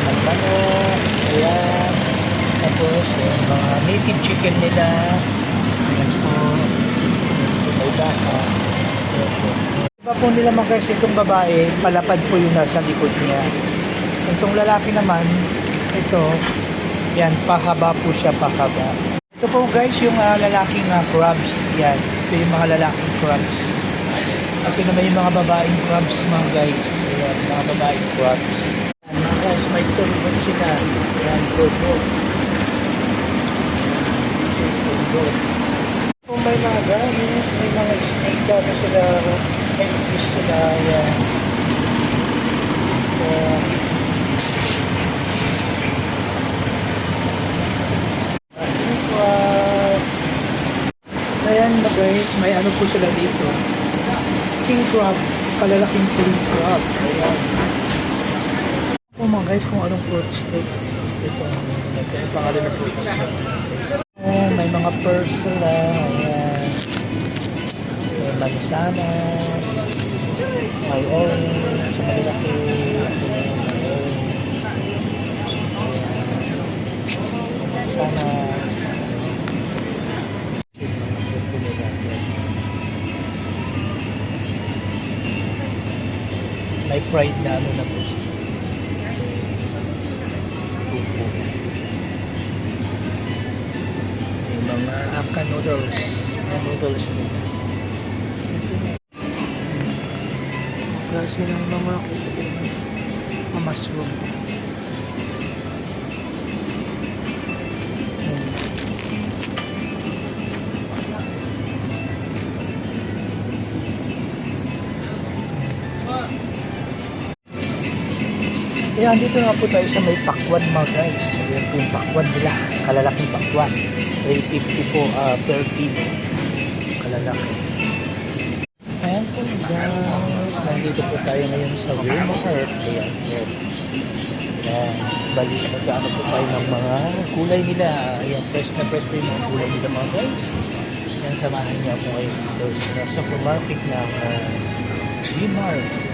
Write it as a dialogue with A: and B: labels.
A: ng manok. Ayan. Tapos, yung mga native chicken nila. Ayan po. May baka. Ayan po. Iba po nila mga guys, itong babae, palapad po yung nasa likod niya. Itong lalaki naman, ito, yan, pahaba po siya, pahaba. Ito po guys, yung lalaking crabs. Yan, ito yung mga lalaking crabs. Ito naman yung mga babaeng crabs mga guys. Ayan, mga babaeng crabs. Mga guys, may tulog sila. Ayan, tulog. Tulog. Kung may mga gamis, may mga snake na sila. May fish sila. Ayan. Ayan na guys, may ano po sila dito. King crab, kalalaking king crab. Ayan. O mga guys, kung anong fruit steak. Ito ang pangalan na fruit steak. Oh, may mga pearls sila. Ayan. May mansanas. May orange. Malaki. Mansanas. May fried na ano na po siya. Yung mga Afghan noodles. Mga noodles nila. Kasi ng mga mushroom. Kaya dito nga po tayo sa may pakwan mga guys. Ayan po yung pakwan nila. Kalalaking pakwan. 350 po per kilo. Kalalaki. Ayan po guys. Nandito po tayo ngayon sa Walmart. Ayan po. Ayan. Balik magkaano po tayo ng mga kulay nila. Ayan, fresh na fresh po yung mga kulay nila mga guys. Ayan, samahan niya po ngayon dito sa supermarket ng Walmart.